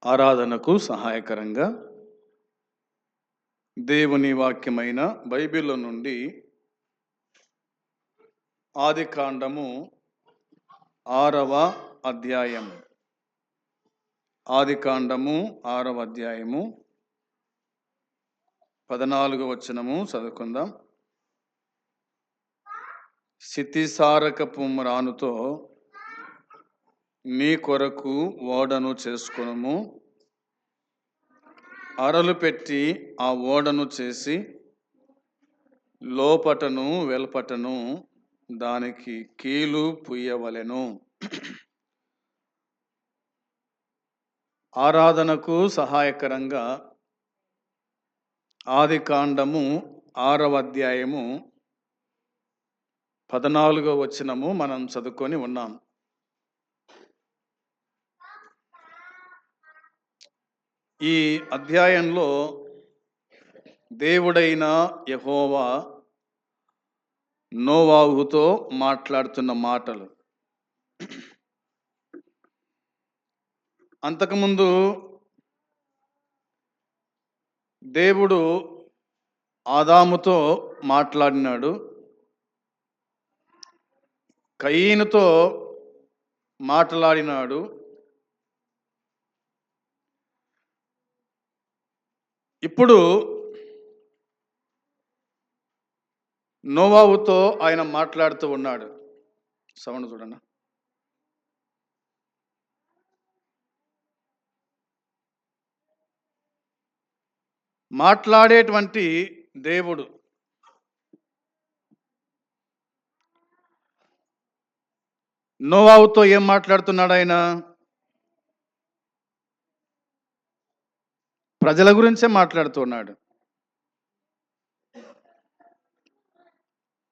ఆరాధనకు సహాయకరంగా దేవుని వాక్యమైన బైబిల్లో నుండి ఆదికాండము 6వ అధ్యాయం. ఆదికాండము 6వ అధ్యాయము 14వ వచనము చదువుకుందాం. సితిసారకపు మ్రానుతో నీ కొరకు ఓడను చేసుకొనుము. అరలు పెట్టి ఆ ఓడను చేసి లోపటను వెల్పటను దానికి కీలు పుయ్యవలెను. ఆరాధనకు సహాయకరంగా ఆదికాండము 6వ అధ్యాయము 14వ వచనము మనం చదువుకొని ఉన్నాం. ఈ అధ్యాయంలో దేవుడైన యెహోవా నోవాహుతో మాట్లాడుతున్న మాటలు. అంతకుముందు దేవుడు ఆదాముతో మాట్లాడినాడు, కయీనుతో మాట్లాడినాడు, ఇప్పుడు నోవాహుతో ఆయన మాట్లాడుతూ ఉన్నాడు. సౌండ్ చూడన్నా. మాట్లాడేటువంటి దేవుడు నోవాహుతో ఏం మాట్లాడుతున్నాడు? ఆయన ప్రజల గురించే మాట్లాడుతున్నాడు.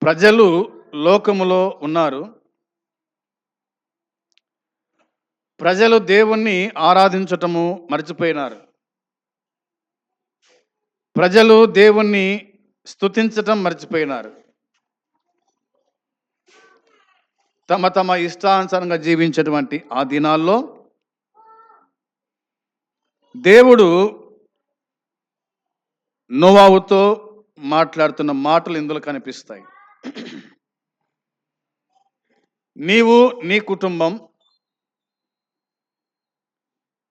ప్రజలు లోకములో ఉన్నారు. ప్రజలు దేవుణ్ణి ఆరాధించటము మర్చిపోయినారు. ప్రజలు దేవుణ్ణి స్తుతించటం మర్చిపోయినారు. తమ తమ ఇష్టానుసారంగా జీవించేటువంటి ఆ దినాల్లో దేవుడు నోవాహుతో మాట్లాడుతున్న మాటలు ఇందులో కనిపిస్తాయి. నీవు నీ కుటుంబం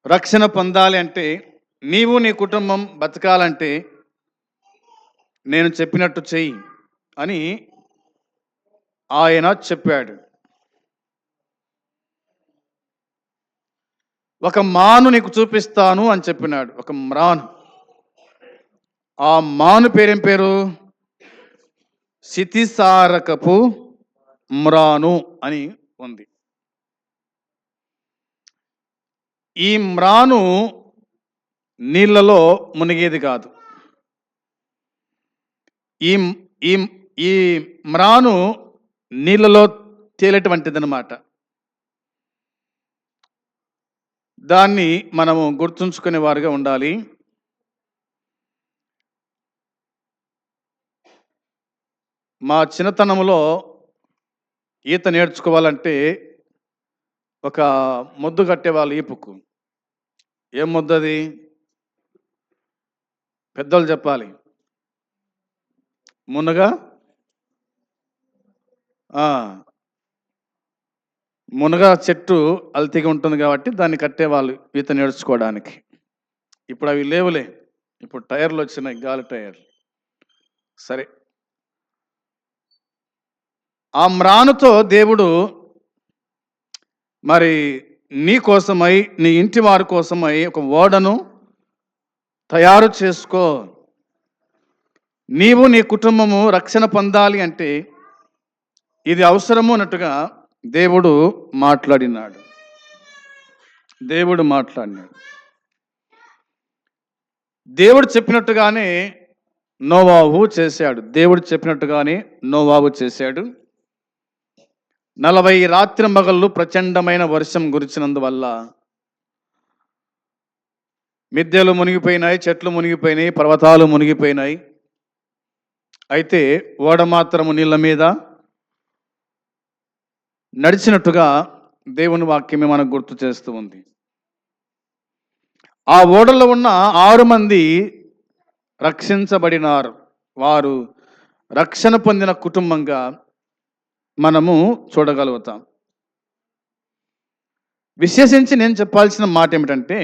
రక్షణ పొందాలి అంటే, నీవు నీ కుటుంబం బతకాలంటే నేను చెప్పినట్టు చెయ్యి అని ఆయన చెప్పాడు. ఒక మాను నీకు చూపిస్తాను అని చెప్పినాడు. ఒక మ్రాను. ఆ మాను పేరేం పేరు? సితిసారకపు మ్రాను అని ఉంది. ఈ మ్రాను నీళ్లలో మునిగేది కాదు. ఈ ఈ ఈ మ్రాను నీళ్లలో తేలేటువంటిది అన్నమాట. దాన్ని మనము గుర్తుంచుకునే వారుగా ఉండాలి. మా చిన్నతనంలో ఈత నేర్చుకోవాలంటే ఒక ముద్దు కట్టేవాళ్ళు ఈపుకు. ఏం ముద్దు అది? పెద్దలు చెప్పాలి. మునగ చెట్టు అల్తిగా ఉంటుంది కాబట్టి దాన్ని కట్టేవాళ్ళు ఈత నేర్చుకోవడానికి. ఇప్పుడు అవి లేవులే. ఇప్పుడు టైర్లు వచ్చినాయి, గాలి టైర్లు. సరే, ఆ మ్రానుతో దేవుడు మరి నీ కోసమై, నీ ఇంటి వారి కోసమై ఒక ఓడను తయారు చేసుకో. నీవు నీ కుటుంబము రక్షణ పొందాలి అంటే ఇది అవసరము అన్నట్టుగా దేవుడు మాట్లాడినాడు. దేవుడు చెప్పినట్టుగానే నోవాహు చేశాడు. దేవుడు చెప్పినట్టుగానే నోవాహు చేశాడు. 40 రాత్రి మగళ్ళు ప్రచండమైన వర్షం కురిచినందువల్ల మిద్దెలు మునిగిపోయినాయి, చెట్లు మునిగిపోయినాయి, పర్వతాలు మునిగిపోయినాయి. అయితే ఓడ మాత్రము నీళ్ళ మీద నడిచినట్టుగా దేవుని వాక్యమే మనకు గుర్తు చేస్తూ ఉంది. ఆ ఓడలో ఉన్న 6 మంది రక్షించబడినారు. వారు రక్షణ పొందిన కుటుంబంగా మనము చూడగలుగుతాం. విశేషించి నేను చెప్పాల్సిన మాట ఏమిటంటే,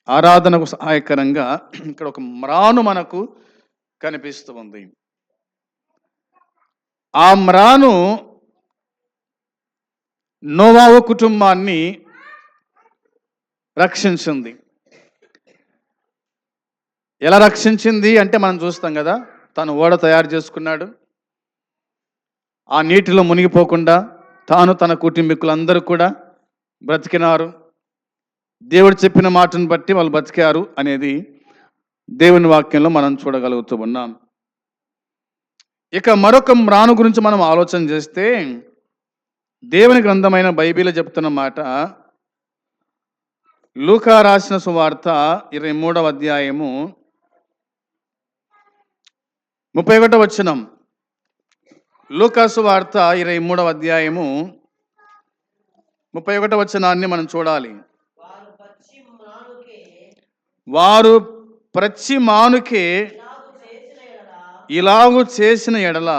ఆరాధనకు సహాయకరంగా ఇక్కడ ఒక మ్రాను మనకు కనిపిస్తూ ఉంది. ఆ మ్రాను నోవాహు కుటుంబాన్ని రక్షించింది. ఎలా రక్షించింది అంటే మనం చూస్తాం కదా, తను ఓడ తయారు చేసుకున్నాడు. ఆ నీటిలో మునిగిపోకుండా తాను తన కుటుంబీకులందరూ కూడా బ్రతికినారు. దేవుడు చెప్పిన మాటను బట్టి వాళ్ళు బ్రతికారు అనేది దేవుని వాక్యంలో మనం చూడగలుగుతూ ఉన్నాం. ఇక మరొక మ్రాను గురించి మనం ఆలోచన చేస్తే, దేవుని గ్రంథమైన బైబిల్ చెప్తున్న మాట, లూకా రాసిన సువార్త 23వ అధ్యాయము 31వ వచనం. లూకా సువార్త 23వ అధ్యాయము 31వ వచనాన్ని మనం చూడాలి. వారు ప్రచ్చి మానుకే ఇలాగు చేసిన ఎడల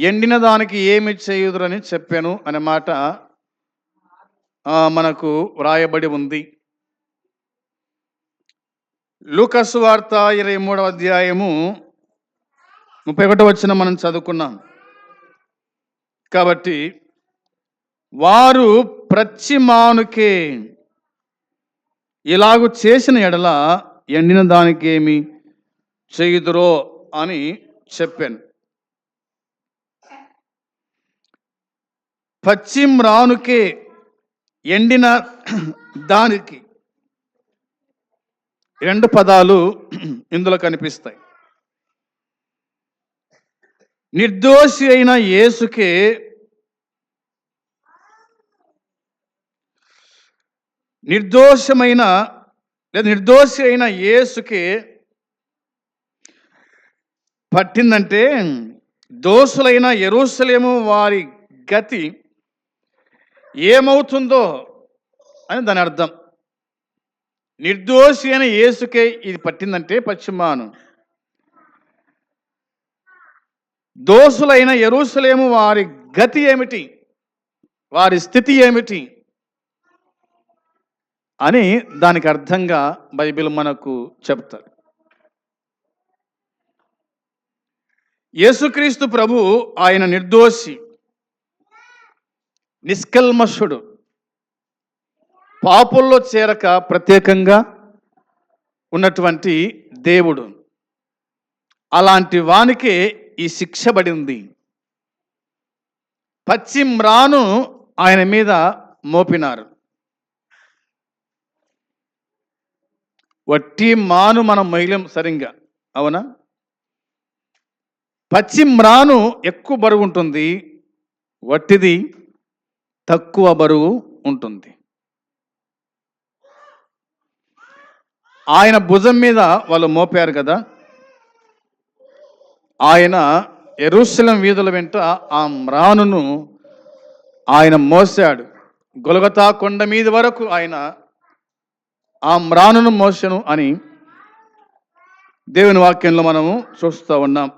ఎండిన దానికి ఏమి చేయుదురని చెప్పాను అనే మాట మనకు వ్రాయబడి ఉంది. లూకా సువార్త 23వ అధ్యాయము 31వ వచనం మనం చదువుకున్నాం. కాబట్టి వారు ప్రచ్చి మానుకే ఇలాగు చేసిన ఎడల ఎండిన దానికి ఏమి చేయుదురో అని చెప్పాను. పచ్చి మ్రానుకే ఎండిన దానికి 2 పదాలు ఇందులో కనిపిస్తాయి. నిర్దోషి అయిన యేసుకే నిర్దోషి అయిన యేసుకే పట్టిందంటే, దోషులైన యెరూషలేము వారి గతి ఏమవుతుందో అని దాని అర్థం. నిర్దోషి అయిన యేసుకే ఇది పట్టిందంటే పశ్చిమాను, దోషులైన యెరూషలేము వారి గతి ఏమిటి, వారి స్థితి ఏమిటి అని దానికి అర్థంగా బైబిల్ మనకు చెప్తారు. యేసుక్రీస్తు ప్రభు ఆయన నిర్దోషి, నిష్కల్మషుడు, పాపుల్లో చేరక ప్రత్యేకంగా ఉన్నటువంటి దేవుడు. అలాంటి వానికే ఈ శిక్ష పడింది. పచ్చి మ్రాను ఆయన మీద మోపినారు. వట్టి మాను మనం మొయ్యలేం సరిగ్గా, అవునా? పచ్చి మ్రాను ఎక్కువ బరువు ఉంటుంది, వట్టిది తక్కువ బరువు ఉంటుంది. ఆయన భుజం మీద వాళ్ళు మోపారు కదా. ఆయన యెరూషలేము వీధుల వెంట ఆ మ్రానును ఆయన మోసాడు. గొలగతా కొండ మీద వరకు ఆయన ఆ మ్రానును మోసెను అని దేవుని వాక్యంలో మనము చూస్తూ ఉన్నాం.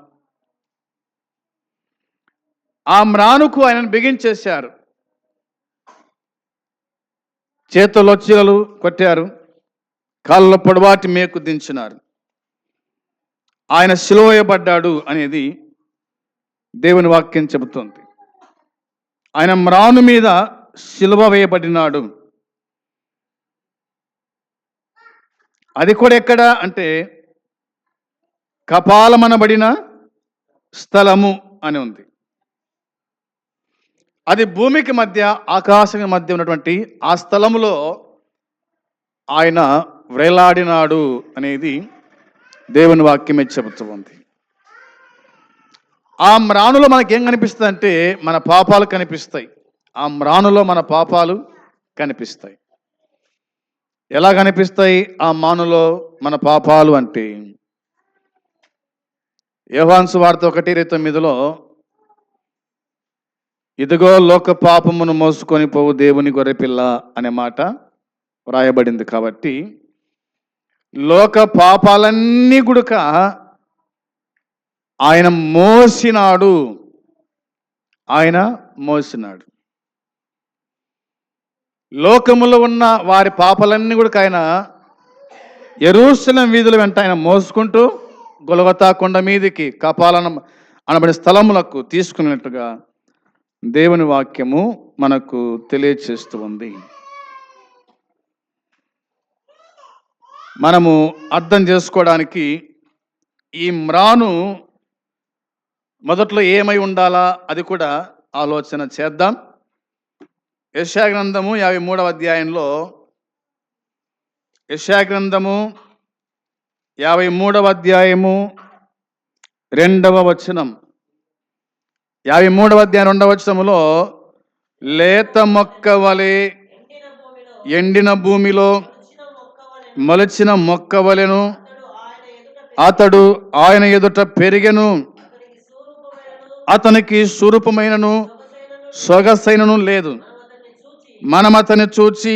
ఆ మ్రానుకు ఆయనను బిగించేశారు, చేతుల్లో చీలలు కొట్టారు, కాళ్ళలో పొడవాటి మేకు దించినారు. ఆయన సిలువ వేయబడ్డాడు అనేది దేవుని వాక్యం చెబుతుంది. ఆయన మ్రాను మీద సిలువ వేయబడినాడు. అది కూడా ఎక్కడ అంటే కపాలమనబడిన స్థలము అని ఉంది. అది భూమికి మధ్య ఆకాశం మధ్య ఉన్నటువంటి ఆ స్థలములో ఆయన వ్రేలాడినాడు అనేది దేవుని వాక్యమే చెబుతుంది. ఆ మ్రానులో మనకేం కనిపిస్తుంది అంటే మన పాపాలు కనిపిస్తాయి. ఆ మ్రానులో మన పాపాలు కనిపిస్తాయి. ఎలా కనిపిస్తాయి ఆ మానులో మన పాపాలు అంటే? యోహాను సువార్త 1:29 ఇదిగో లోక పాపమును మోసుకొని పోవు దేవుని గొర్రెపిల్ల అనే మాట వ్రాయబడింది. కాబట్టి లోక పాపాలన్నీ గుడక ఆయన మోసినాడు. ఆయన మోసినాడు. లోకములో ఉన్న వారి పాపాలన్నీ కూడా ఆయన యెరూషలేము వీధుల వెంట ఆయన మోసుకుంటూ గొలగతా కొండ మీదికి కపాలం అనబడే స్థలములకు తీసుకున్నట్టుగా దేవుని వాక్యము మనకు తెలియచేస్తూ ఉంది. మనము అర్థం చేసుకోవడానికి ఈ మ్రాను మొదట్లో ఏమై ఉండాలా అది కూడా ఆలోచన చేద్దాం. యెషయా గ్రంథము 53వ అధ్యాయంలో, యెషయా గ్రంథము 53వ అధ్యాయము 2వ వచనం, 53వ అధ్యాయం 2వ వచనములో, లేత మొక్క వలె ఎండిన భూమిలో మొలచిన మొక్క వలెను అతడు ఆయన ఎదుట పెరిగెను, అతనికి స్వరూపమైనను సొగసైనను లేదు, మనం అతన్ని చూచి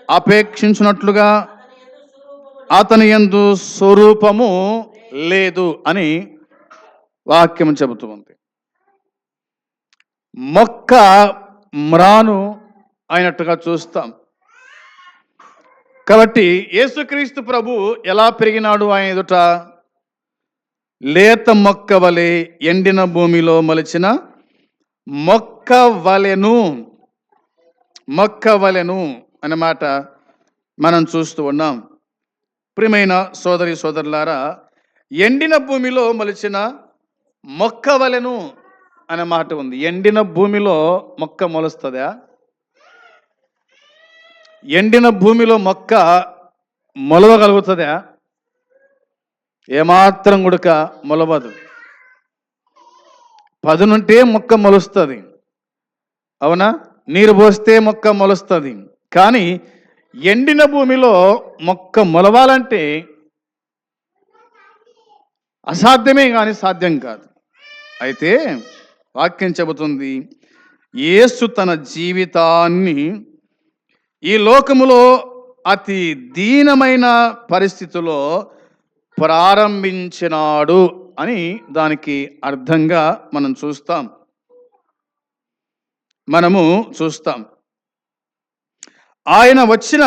అపేక్షించినట్లుగా అతని యందు స్వరూపము లేదు అని వాక్యం చెబుతూ ఉంది. మొక్క మ్రాను అయినట్టుగా చూస్తాం. కాబట్టి యేసుక్రీస్తు ప్రభు ఎలా పెరిగినాడు ఆయన ఎదుట? లేత మొక్క వలె ఎండిన భూమిలో మొలిచిన మొక్క వలెను, మొక్క వలెను అన్నమాట మనం చూస్తూ ఉన్నాం. ప్రియమైన సోదరి సోదరులారా, ఎండిన భూమిలో మొలిచిన మొక్క వలెను అనే మాట ఉంది. ఎండిన భూమిలో మొక్క మొలుస్తుందా? ఎండిన భూమిలో మొక్క మొలవగలుగుతుందా? ఏమాత్రం గుడక మొలవదు. పదునుంటే మొక్క మొలుస్తుంది, అవునా? నీరు పోస్తే మొక్క మొలుస్తుంది. కానీ ఎండిన భూమిలో మొక్క మొలవాలంటే అసాధ్యమే కానీ సాధ్యం కాదు. అయితే వాక్యం చెబుతుంది, యేసు తన జీవితాన్ని ఈ లోకములో అతి దీనమైన పరిస్థితిలో ప్రారంభించినాడు అని దానికి అర్థంగా మనము చూస్తాం. ఆయన వచ్చిన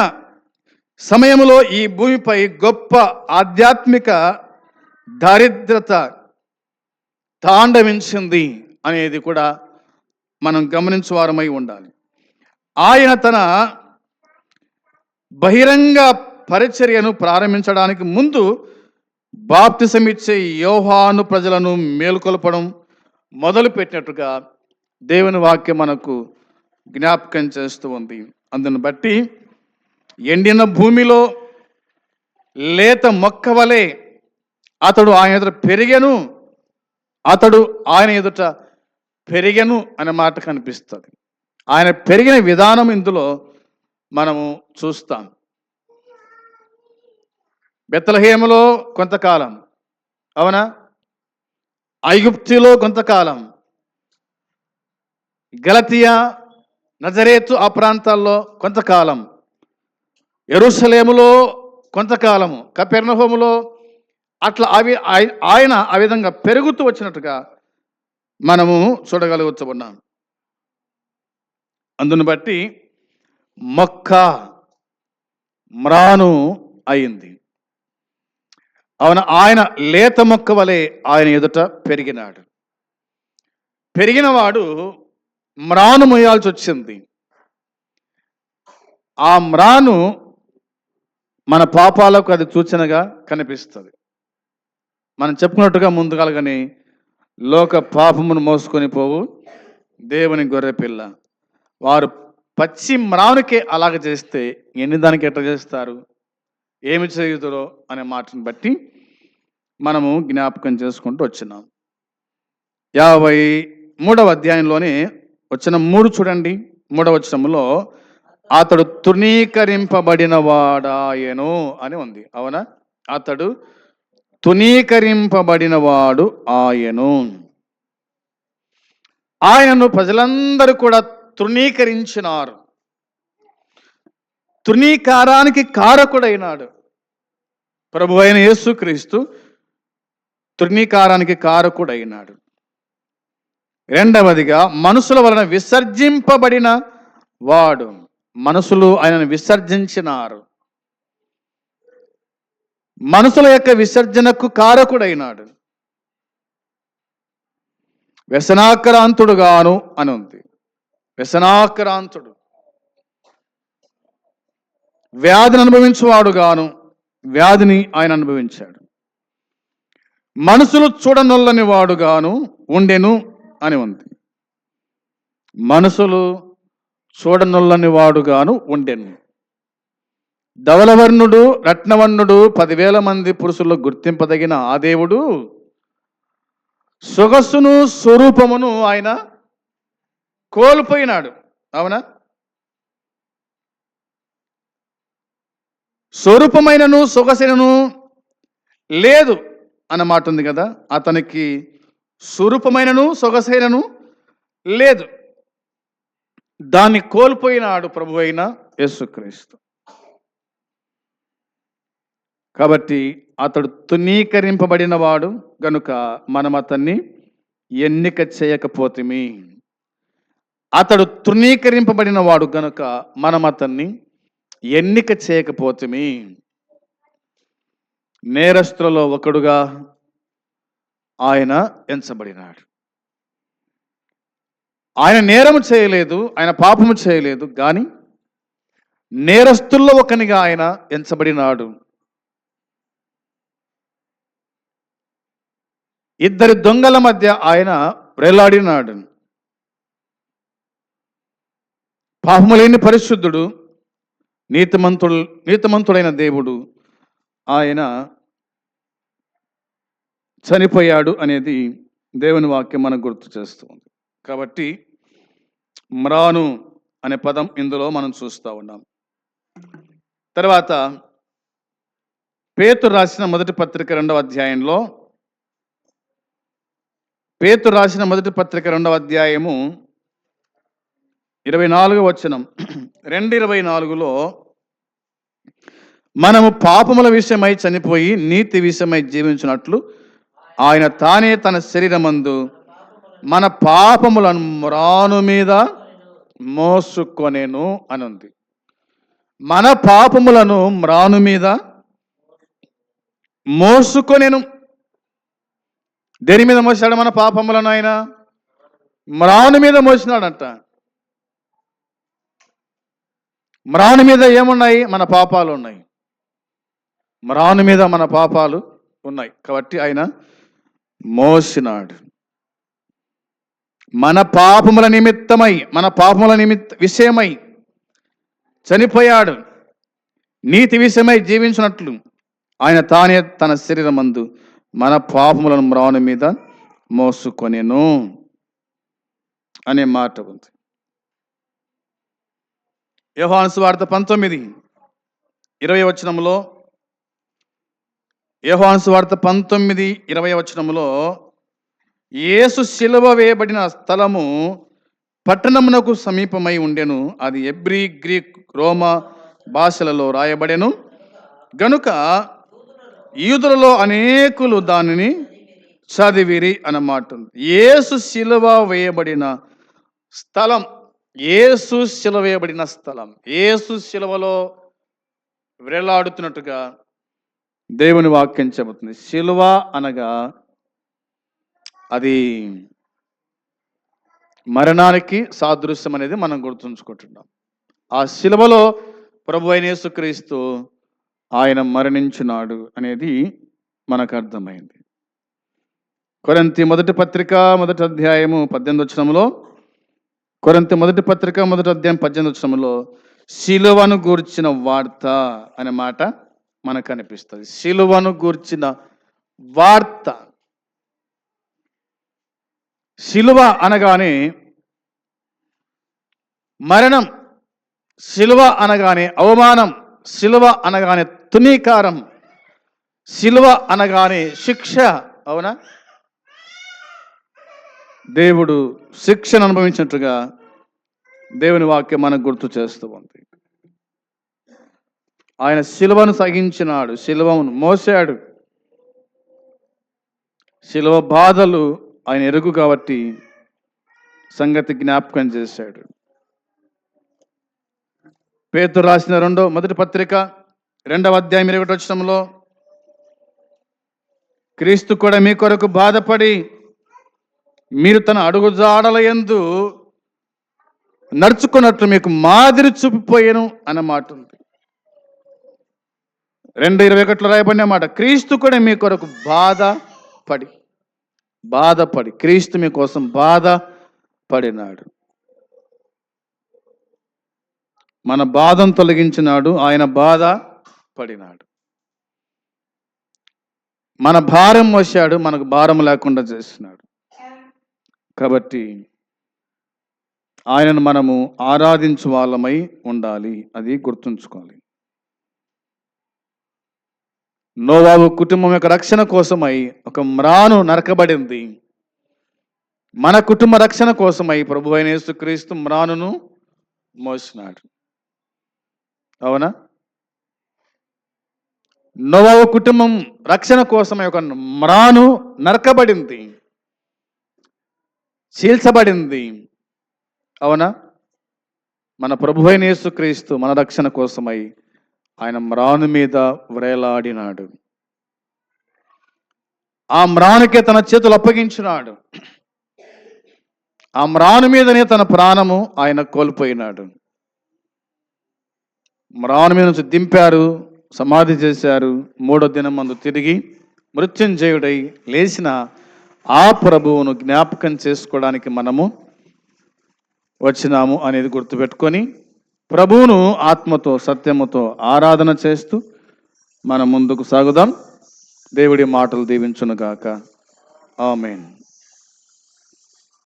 సమయంలో ఈ భూమిపై గొప్ప ఆధ్యాత్మిక దారిద్రత తాండవించింది అనేది కూడా మనం గమనించువారమై ఉండాలి. ఆయన తన బహిరంగ పరిచర్యను ప్రారంభించడానికి ముందు బాప్తిసమిచ్చే యోహాను ప్రజలను మేలుకొల్పడం మొదలుపెట్టినట్టుగా దేవుని వాక్యం మనకు జ్ఞాపకం చేస్తూ ఉంది. అందును బట్టి ఎండిన భూమిలో లేత మొక్క వలె అతడు ఆయన ఎదుట పెరిగెను, అతడు ఆయన ఎదుట పెరిగెను అనే మాట కనిపిస్తుంది. ఆయన పెరిగిన విధానం ఇందులో మనము చూస్తాం. బెత్లెహేములో కొంతకాలం, అవునా? ఐగుప్తులో కొంతకాలం, గలతియా, నజరేతు ఆ ప్రాంతాల్లో కొంతకాలం, యెరూషలేములో కొంతకాలము, కపెర్నహూములో, అట్లా ఆయన ఆ విధంగా పెరుగుతూ వచ్చినట్టుగా మనము చూడగలుగుతున్నాం. అందును బట్టి మొక్క మ్రాను అయింది. అవును, ఆయన లేత మొక్క వలె ఆయన ఎదుట పెరిగినాడు. పెరిగినవాడు మ్రాను మొయ్యాల్సి వచ్చింది. ఆ మ్రాను మన పాపాలకు అది సూచనగా కనిపిస్తుంది. మనం చెప్పుకున్నట్టుగా ముందుగానే లోక పాపమును మోసుకొని పోవు దేవుని గొర్రె పిల్ల. వారు పచ్చి మ్రానుకే అలాగ చేస్తే ఎన్ని దానికి ఎట్లా చేస్తారు, ఏమి చేయుదురో అనే మాటను బట్టి మనము జ్ఞాపకం చేసుకుంటూ వచ్చినాం. 53వ అధ్యాయంలోనే వచ్చిన 3 చూడండి. 3వ వచనములో అతడు తృణీకరింపబడిన వాడాయను అని ఉంది, అవునా? అతడు తునీకరింపబడిన వాడు ఆయను. ఆయనను ప్రజలందరూ కూడా తృణీకరించినారు. తృణీకారానికి కారకుడైనాడు. ప్రభు అయిన యేసుక్రీస్తు తృణీకారానికి కారకుడైనాడు. రెండవదిగా మనుషుల వలన విసర్జింపబడిన వాడు. మనుషులు ఆయనను విసర్జించినారు. మనుషుల యొక్క విసర్జనకు కారకుడైనాడు. వ్యసనాక్రాంతుడుగాను అని ఉంది. వ్యసనాక్రాంతుడు, వ్యాధిని అనుభవించువాడుగాను, వ్యాధిని ఆయన అనుభవించాడు. మనుషులు చూడనొల్లని వాడుగాను ఉండెను అని ఉంది. మనుషులు చూడనొల్లని వాడుగాను ఉండెను. ధవలవర్ణుడు, రత్నవర్ణుడు, 10,000 మంది పురుషుల్లో గుర్తింపదగిన ఆ దేవుడు సొగసును స్వరూపమును ఆయన కోల్పోయినాడు. అవునా? స్వరూపమైనను సొగసైనను లేదు అన్నమాట ఉంది కదా. అతనికి స్వరూపమైనను సొగసైనను లేదు. దాన్ని కోల్పోయినాడు ప్రభు అయిన యేసుక్రీస్తు. కాబట్టి అతడు తునీకరింపబడిన వాడు గనుక మనం అతన్ని ఎన్నిక చేయకపోతిమి. అతడు తృణీకరింపబడిన వాడు గనుక మనం అతన్ని ఎన్నిక చేయకపోతిమి. నేరస్తులలో ఒకడుగా ఆయన ఎంచబడినాడు. ఆయన నేరము చేయలేదు, ఆయన పాపము చేయలేదు, కానీ నేరస్తుల్లో ఒకనిగా ఆయన ఎంచబడినాడు. ఇద్దరి దొంగల మధ్య ఆయన వేలాడినాడు. పాపము లేని పరిశుద్ధుడు, నీతిమంతుడైన దేవుడు ఆయన చనిపోయాడు అనేది దేవుని వాక్యం మనకు గుర్తు చేస్తుంది. కాబట్టి మ్రాను అనే పదం ఇందులో మనం చూస్తూ ఉన్నాం. తర్వాత పేతురు రాసిన మొదటి పత్రిక 2వ అధ్యాయంలో, పేతురు రాసిన మొదటి పత్రిక 2వ అధ్యాయము 24వ వచనం, 2:24లో మనము పాపముల విషయమై చనిపోయి నీతి విషయమై జీవించినట్లు ఆయన తానే తన శరీరమందు మన పాపములను మ్రాను మీద మోసుకొనెను అని ఉంది. మన పాపములను మ్రాను మీద మోసుకొనెను. దేని మీద మోసాడు మన పాపములను? ఆయన మ్రాను మీద మోసినాడంట. మ్రాను మీద ఏమున్నాయి? మన పాపాలు ఉన్నాయి. మ్రాను మీద మన పాపాలు ఉన్నాయి. కాబట్టి ఆయన మోసినాడు. మన పాపముల నిమిత్తమై, మన పాపముల విషయమై చనిపోయాడు. నీతి విషయమై జీవించినట్లు ఆయన తానే తన శరీరమందు మన పాపములను మ్రాను మీద మోసుకొనెను అనే మాట ఉంది. యోహాను సువార్త 19:20 వచనములో, యోహాను సువార్త 19:20 వచనములో యేసు శిలువ వేయబడిన స్థలము పట్టణమునకు సమీపమై ఉండెను. అది ఎబ్రీ, గ్రీక్, రోమా భాషలలో రాయబడెను గనుక యూదులలో అనేకులు దానిని చదివిరి అన్నమాట. యేసు శిలువ వేయబడిన స్థలం, యేసు శిలువ వేయబడిన స్థలం, యేసు శిలువలో వేలాడుతున్నట్టుగా దేవుని వాక్యం చెబుతుంది. శిలువ అనగా అది మరణానికి సాదృశ్యం అనేది మనం గుర్తుంచుకుంటున్నాం. ఆ శిలువలో ప్రభు అయిన యేసుక్రీస్తు ఆయన మరణించినాడు అనేది మనకు అర్థమైంది. కొరింథీ మొదటి పత్రిక 1వ అధ్యాయము 18వ వచనములో, కొరింథీ మొదటి పత్రిక 1వ అధ్యాయం 18వ వచనములో శిలువను గూర్చిన వార్త అనే మాట మనకు అనిపిస్తుంది. శిలువను గూర్చిన వార్త. శిలువ అనగానే మరణం, శిలువ అనగానే అవమానం, శిలువ అనగానే తునీకారం, శిలువ అనగానే శిక్ష. అవునా? దేవుడు శిక్షను అనుభవించినట్టుగా దేవుని వాక్యం మనకు గుర్తు చేస్తూ ఉంది. ఆయన శిలువను సహించినాడు, శిలువను మోసాడు. శిలువ బాధలు ఆయన ఎరుగు కాబట్టి సంగతి జ్ఞాపకం చేశాడు. పేతురు రాసిన మొదటి పత్రిక 2వ అధ్యాయం 21వ వచనంలో, క్రీస్తు కూడా మీ కొరకు బాధపడి మీరు తన అడుగుజాడల యందు నడుచుకున్నట్లు మీకు మాదిరి చూపిపోయాను అన్న మాట ఉంది. 2:21 రాయబడిన మాట, క్రీస్తు కూడా మీ కొరకు బాధపడి క్రీస్తు మీ కోసం బాధపడినాడు. మన బాధను తొలగించినాడు, ఆయన బాధపడినాడు. మన భారం మోసాడు, మనకు భారం లేకుండా చేసినాడు. కాబట్టి ఆయనను మనము ఆరాధించు వాళ్ళమై ఉండాలి, అది గుర్తుంచుకోవాలి. నోవాహు కుటుంబం యొక్క రక్షణ కోసమై ఒక మ్రాను నరకబడింది. మన కుటుంబ రక్షణ కోసమై ప్రభువైన యేసుక్రీస్తు మ్రానును మోసినాడు. అవునా? నోవాహు కుటుంబం రక్షణ కోసమై ఒక మ్రాను నరకబడింది, చీల్చబడింది. అవునా? మన ప్రభువైన యేసుక్రీస్తు మన రక్షణ కోసమై ఆయన మ్రాను మీద వ్రేలాడినాడు. ఆ మ్రానుకే తన చేతులు అప్పగించినాడు. ఆ మ్రాను మీదనే తన ప్రాణము ఆయన కోల్పోయినాడు. మ్రాను మీద నుంచి దింపారు, సమాధి చేశారు. 3వ దినం మందు తిరిగి మృత్యుంజయుడై లేచిన ఆ ప్రభువును జ్ఞాపకం చేసుకోవడానికి మనము వచ్చినాము అనేది గుర్తుపెట్టుకొని ప్రభువును ఆత్మతో సత్యముతో ఆరాధన చేస్తూ మనం ముందుకు సాగుదాం. దేవుడి మాటలు దీవించునుగాక. ఆమేన్.